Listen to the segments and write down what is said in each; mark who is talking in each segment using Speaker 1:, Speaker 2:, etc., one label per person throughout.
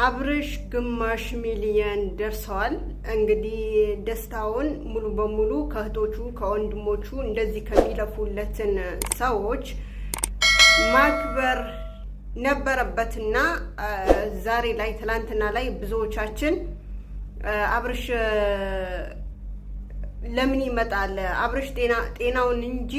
Speaker 1: አብርሽ ግማሽ ሚሊየን ደርሰዋል። እንግዲህ ደስታውን ሙሉ በሙሉ ከእህቶቹ ከወንድሞቹ እንደዚህ ከሚለፉለትን ሰዎች ማክበር ነበረበትና ዛሬ ላይ ትላንትና ላይ ብዙዎቻችን አብርሽ ለምን ይመጣል አብርሽ ጤናውን እንጂ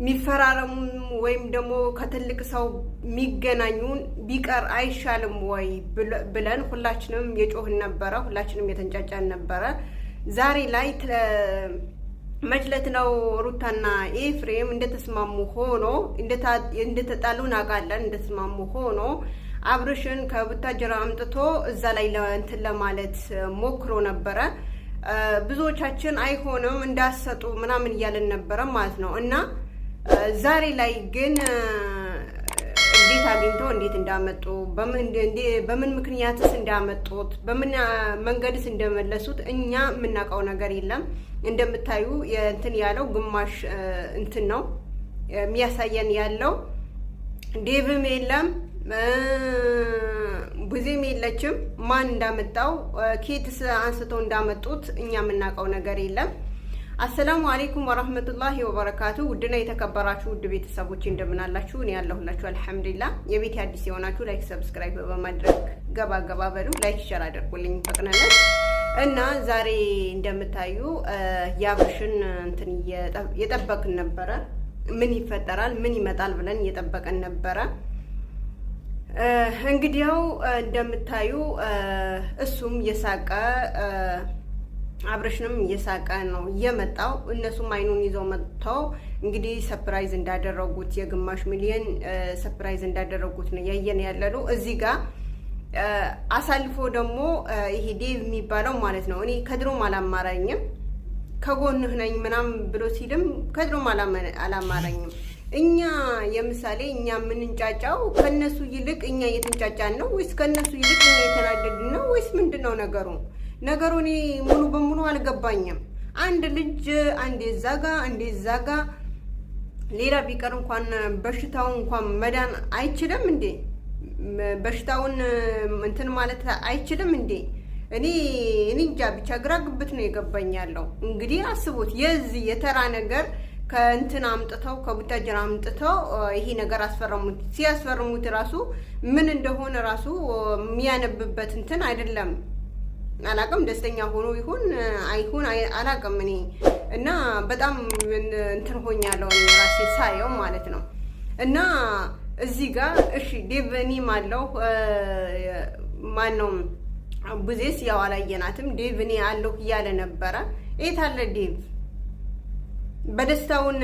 Speaker 1: ሚፈራረሙ ወይም ደግሞ ከትልቅ ሰው ሚገናኙን ቢቀር አይሻልም ወይ ብለን ሁላችንም የጮህን ነበረ። ሁላችንም የተንጫጫን ነበረ። ዛሬ ላይ መጅለት ነው ሩታና ኤፍሬም እንደተስማሙ ሆኖ እንደተጣሉ ናቃለን። እንደተስማሙ ሆኖ አብርሽን ከቡታጅራ አምጥቶ እዛ ላይ እንትን ለማለት ሞክሮ ነበረ። ብዙዎቻችን አይሆንም እንዳሰጡ ምናምን እያለን ነበረ ማለት ነው። እና ዛሬ ላይ ግን እንዴት አግኝተው እንዴት እንዳመጡ በምን ምክንያትስ እንዳመጡት በምን መንገድስ እንደመለሱት እኛ የምናውቀው ነገር የለም። እንደምታዩ እንትን ያለው ግማሽ እንትን ነው የሚያሳየን ያለው። ዴቭም የለም ብዙም የለችም። ማን እንዳመጣው ኬትስ አንስተው እንዳመጡት እኛ የምናውቀው ነገር የለም። አሰላሙ አለይኩም ወራህመቱላሂ ወበረካቱ። ውድና የተከበራችሁ ውድ ቤተሰቦች እንደምን አላችሁ? እኔ ያለሁላችሁ አልሐምዱሊላህ። የቤት አዲስ የሆናችሁ ላይክ ሰብስክራይብ በማድረግ ገባ በሉ። ላይክ ሼር አድርጉልኝ በቅንነት። እና ዛሬ እንደምታዩ የአብርሽን እንትን የጠበቅን ነበረ። ምን ይፈጠራል ምን ይመጣል ብለን እየጠበቅን ነበረ። እንግዲያው እንደምታዩ እሱም የሳቀ አብርሽንም እየሳቀ ነው የመጣው። እነሱም አይኑን ይዘው መጥተው እንግዲህ ሰርፕራይዝ እንዳደረጉት የግማሽ ሚሊየን ሰርፕራይዝ እንዳደረጉት ነው ያየን ያለነው። እዚህ ጋር አሳልፎ ደግሞ ይሄ ዴቭ የሚባለው ማለት ነው። እኔ ከድሮም አላማረኝም ከጎንህ ነኝ ምናምን ብሎ ሲልም ከድሮም አላማረኝም። እኛ የምሳሌ እኛ የምንጫጫው ከነሱ ይልቅ እኛ እየተንጫጫን ነው ወይስ ከነሱ ይልቅ እኛ እየተናደድን ነው ወይስ ምንድነው ነገሩ? ነገሩ እኔ ሙሉ በሙሉ አልገባኝም። አንድ ልጅ አንዴ ዛጋ አንዴ ዛጋ ሌላ ቢቀር እንኳን በሽታው እንኳን መዳን አይችልም እንዴ? በሽታውን እንትን ማለት አይችልም እንዴ? እኔ እንጃ ብቻ ግራ ግብት ነው የገባኛለው። እንግዲህ አስቡት የዚህ የተራ ነገር ከእንትን አምጥተው ከቡታጅራ አምጥተው ይሄ ነገር አስፈረሙት። ሲያስፈርሙት ራሱ ምን እንደሆነ ራሱ የሚያነብበት እንትን አይደለም። አላቅም ደስተኛ ሆኖ ይሁን አይሁን አላቅም እኔ። እና በጣም እንትን ሆኛለሁ ራሴ ሳየው ማለት ነው። እና እዚህ ጋር እሺ ዴቭኒ ማለው ማነው ብዙስ ያው አላየናትም። ዴቭኒ አለው እያለ ነበረ። የት አለ ዴቭ? በደስታውን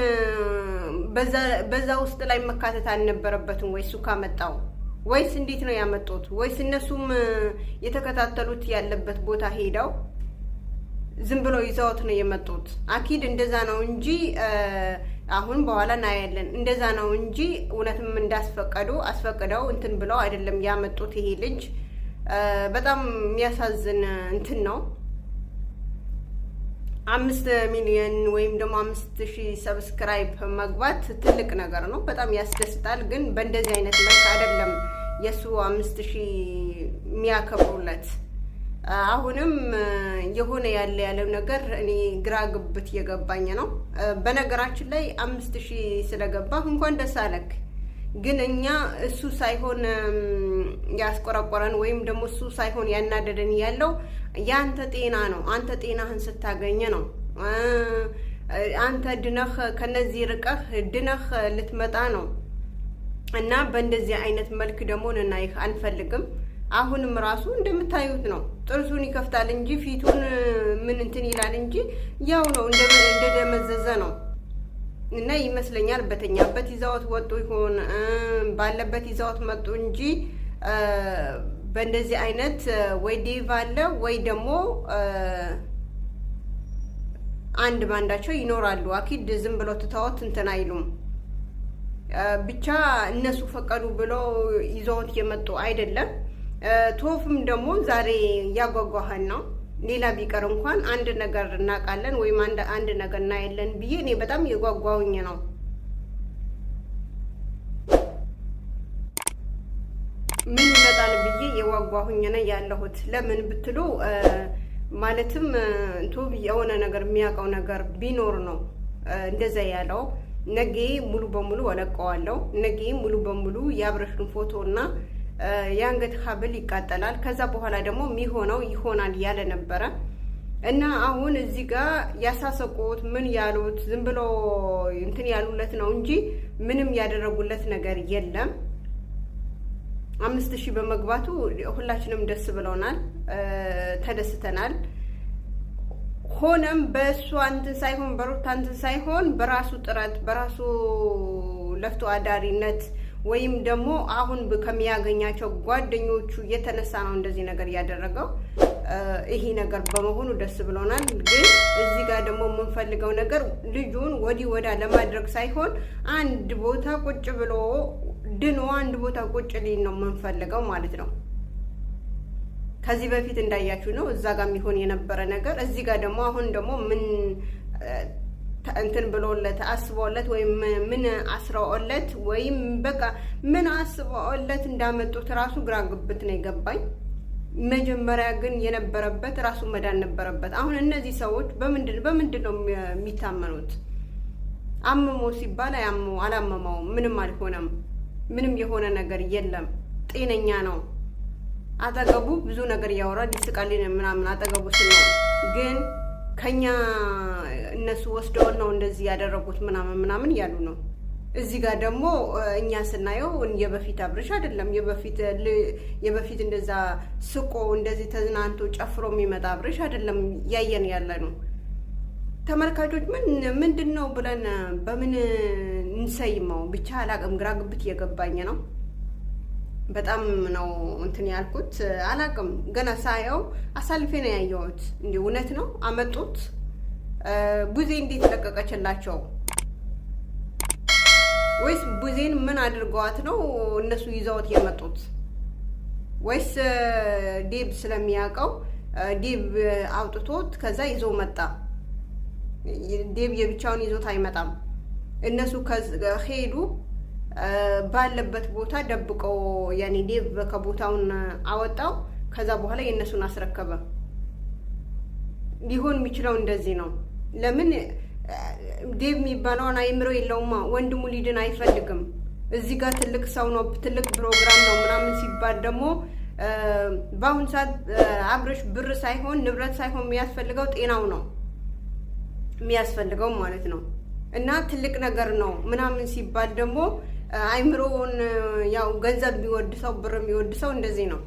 Speaker 1: በዛ ውስጥ ላይ መካተት አልነበረበትም ወይ? እሱ ካመጣው ወይስ እንዴት ነው ያመጡት? ወይስ እነሱም የተከታተሉት ያለበት ቦታ ሄደው ዝም ብሎ ይዘውት ነው የመጡት? አኪድ እንደዛ ነው እንጂ አሁን በኋላ እናያለን። እንደዛ ነው እንጂ እውነትም አስፈቅደው እንትን ብለው አይደለም ያመጡት። ይሄ ልጅ በጣም የሚያሳዝን እንትን ነው። 5 ሚሊዮን ወይም ደግሞ 5000 ሰብስክራይብ መግባት ትልቅ ነገር ነው። በጣም ያስደስታል። ግን በእንደዚህ አይነት መልክ አይደለም የሱ 5000 የሚያከብሩለት። አሁንም የሆነ ያለው ነገር እኔ ግራ ግብት እየገባኝ ነው። በነገራችን ላይ 5000 ስለገባ እንኳን ደስ አለክ። ግን እኛ እሱ ሳይሆን ያስቆረቆረን ወይም ደግሞ እሱ ሳይሆን ያናደደን ያለው ያንተ ጤና ነው። አንተ ጤናህን ስታገኘ ነው። አንተ ድነህ ከነዚህ ርቀህ ድነህ ልትመጣ ነው። እና በእንደዚህ አይነት መልክ ደግሞ እናይህ አንፈልግም። አሁንም ራሱ እንደምታዩት ነው። ጥርሱን ይከፍታል እንጂ ፊቱን ምን እንትን ይላል እንጂ ያው ነው እንደደመዘዘ ነው። እና ይመስለኛል በተኛበት ይዛውት ወጡ ይሆን ባለበት ይዛውት መጡ እንጂ በእንደዚህ አይነት ወይ ዴቭ አለ ወይ ደግሞ አንድ ባንዳቸው ይኖራሉ። አኪድ ዝም ብሎ ትተውት እንትን አይሉም። ብቻ እነሱ ፈቀዱ ብሎ ይዘውት የመጡ አይደለም። ቶፍም ደግሞ ዛሬ ያጓጓህን ነው ሌላ ቢቀር እንኳን አንድ ነገር እናቃለን ወይም አንድ ነገር እናያለን ብዬ እኔ በጣም የጓጓውኝ ነው። ምን ይመጣል ብዬ የጓጓሁኝ ነው ያለሁት። ለምን ብትሉ ማለትም ቱብ የሆነ ነገር የሚያውቀው ነገር ቢኖር ነው እንደዛ ያለው። ነገ ሙሉ በሙሉ ወለቀዋለሁ። ነገ ሙሉ በሙሉ የአብረሽን ፎቶና የአንገት ሀብል ይቃጠላል። ከዛ በኋላ ደግሞ የሚሆነው ይሆናል ያለ ነበረ እና አሁን እዚህ ጋር ያሳሰቁት ምን ያሉት ዝም ብሎ እንትን ያሉለት ነው እንጂ ምንም ያደረጉለት ነገር የለም። 5000 በመግባቱ ሁላችንም ደስ ብሎናል፣ ተደስተናል። ሆነም በእሱ አንትን ሳይሆን በሩታ አንትን ሳይሆን በራሱ ጥረት በራሱ ለፍቶ አዳሪነት ወይም ደግሞ አሁን ከሚያገኛቸው ጓደኞቹ የተነሳ ነው እንደዚህ ነገር ያደረገው። ይሄ ነገር በመሆኑ ደስ ብሎናል። ግን እዚህ ጋር ደግሞ የምንፈልገው ነገር ልጁን ወዲህ ወዳ ለማድረግ ሳይሆን አንድ ቦታ ቁጭ ብሎ ድኖ አንድ ቦታ ቁጭ ሊል ነው የምንፈልገው ማለት ነው። ከዚህ በፊት እንዳያችሁ ነው እዛ ጋር የሚሆን የነበረ ነገር። እዚህ ጋር ደግሞ አሁን ደግሞ ምን እንትን ብሎለት አስቦለት ወይም ምን አስረውለት ወይም በቃ ምን አስበውለት እንዳመጡት ራሱ ግራ ግብት ነው የገባኝ። መጀመሪያ ግን የነበረበት ራሱ መዳን ነበረበት። አሁን እነዚህ ሰዎች በምንድን ነው የሚታመኑት? አመሞ ሲባል አላመመውም፣ ምንም አልሆነም፣ ምንም የሆነ ነገር የለም፣ ጤነኛ ነው። አጠገቡ ብዙ ነገር ያወራል፣ ይስቃል ምናምን አጠገቡ ነው። ግን ከኛ እነሱ ወስደውን ነው እንደዚህ ያደረጉት ምናምን ያሉ ነው። እዚህ ጋር ደግሞ እኛ ስናየው የበፊት አብርሽ አይደለም። የበፊት እንደዛ ስቆ እንደዚህ ተዝናንቶ ጨፍሮ የሚመጣ አብርሽ አይደለም ያየን ያለ ነው። ተመልካቾች ምንድን ነው ብለን በምን እንሰይመው ብቻ አላቅም። ግራ ግብት እየገባኝ ነው። በጣም ነው እንትን ያልኩት። አላቅም ገና ሳየው አሳልፌ ነው ያየሁት። እንዴ እውነት ነው አመጡት? ቡዜ እንዴት ለቀቀችላቸው? ወይስ ቡዜን ምን አድርገዋት ነው እነሱ ይዘውት የመጡት? ወይስ ዴብ ስለሚያውቀው ዴብ አውጥቶት ከዛ ይዞ መጣ? ዴብ የብቻውን ይዞት አይመጣም። እነሱ ሄዱ ባለበት ቦታ ደብቀው ያኔ ዴብ ከቦታውን አወጣው። ከዛ በኋላ የእነሱን አስረከበ። ሊሆን የሚችለው እንደዚህ ነው። ለምን ዴብ የሚባለውን አይምሮ የለውማ። ወንድሙ ሊድን አይፈልግም። እዚህ ጋር ትልቅ ሰው ነው፣ ትልቅ ፕሮግራም ነው ምናምን ሲባል ደግሞ በአሁን ሰዓት አብርሽ ብር ሳይሆን ንብረት ሳይሆን የሚያስፈልገው ጤናው ነው የሚያስፈልገው ማለት ነው። እና ትልቅ ነገር ነው ምናምን ሲባል ደግሞ አይምሮውን ያው ገንዘብ የሚወድ ሰው ብር የሚወድ ሰው እንደዚህ ነው።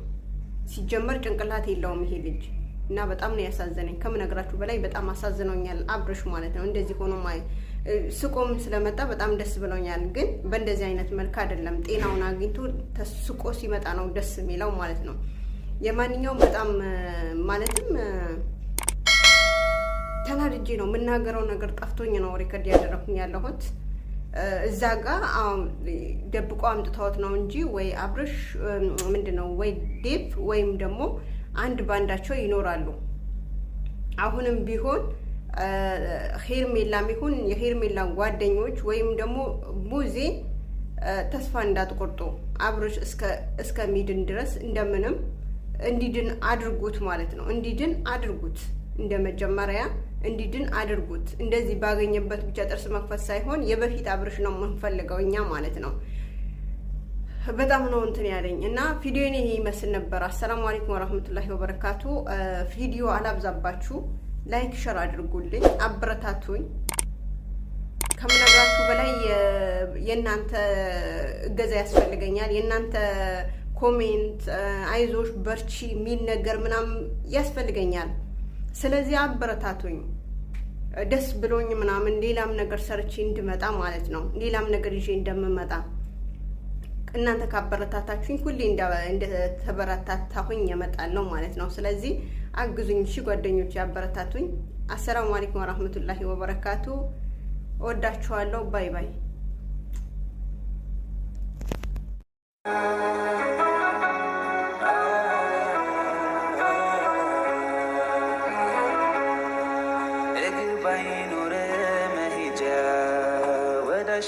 Speaker 1: ሲጀመር ጭንቅላት የለውም ይሄ ልጅ እና በጣም ነው ያሳዘነኝ። ከምነግራችሁ በላይ በጣም አሳዝኖኛል አብርሽ ማለት ነው። እንደዚህ ሆኖ ስቆም ስለመጣ በጣም ደስ ብሎኛል። ግን በእንደዚህ አይነት መልክ አይደለም። ጤናውን አግኝቶ ተስቆ ሲመጣ ነው ደስ የሚለው ማለት ነው። የማንኛውም በጣም ማለትም ተናድጄ ነው የምናገረው ነገር ጠፍቶኝ ነው ሪከርድ ያደረኩኝ ያለሁት። እዛ ጋር ደብቆ አምጥተውት ነው እንጂ ወይ አብርሽ ምንድነው ወይ ዴብ ወይም ደግሞ አንድ ባንዳቸው ይኖራሉ። አሁንም ቢሆን ሄርሜላም ይሁን የሄርሜላ ጓደኞች ወይም ደግሞ ቡዜ ተስፋ እንዳትቆርጡ። አብርሽ እስከሚድን ድረስ እንደምንም እንዲድን አድርጉት ማለት ነው። እንዲድን አድርጉት፣ እንደ መጀመሪያ እንዲድን አድርጉት። እንደዚህ ባገኘበት ብቻ ጥርስ መክፈት ሳይሆን የበፊት አብርሽ ነው የምንፈልገው እኛ ማለት ነው። በጣም ነው እንትን ያለኝ እና ቪዲዮኔ ይሄ ይመስል ነበር። አሰላሙ አለይኩም ወራህመቱላሂ ወበረካቱ። ቪዲዮ አላብዛባችሁ፣ ላይክ ሸር አድርጉልኝ፣ አበረታቱኝ። ከምነግራችሁ በላይ የእናንተ እገዛ ያስፈልገኛል። የእናንተ ኮሜንት አይዞሽ በርቺ የሚል ነገር ምናምን ያስፈልገኛል። ስለዚህ አበረታቱኝ። ደስ ብሎኝ ምናምን ሌላም ነገር ሰርቼ እንድመጣ ማለት ነው። ሌላም ነገር ይዤ እንደምመጣ እናንተ ካበረታታችሁኝ ሁሌ እንደተበረታታሁኝ እመጣለሁ ማለት ነው። ስለዚህ አግዙኝ እሺ ጓደኞች፣ ያበረታቱኝ። አሰላሙ አለይኩም ወራህመቱላሂ ወበረካቱ። እወዳችኋለሁ። ባይ ባይ።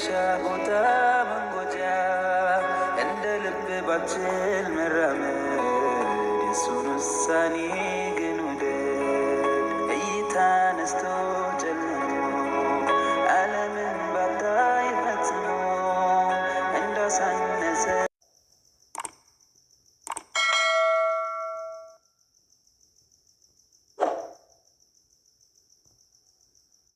Speaker 2: መድረሻ ቦታ መንጎጃ እንደ ልብ ባችል መራመድ የሱን ውሳኔ ግን ውደድ እይታ ነስቶ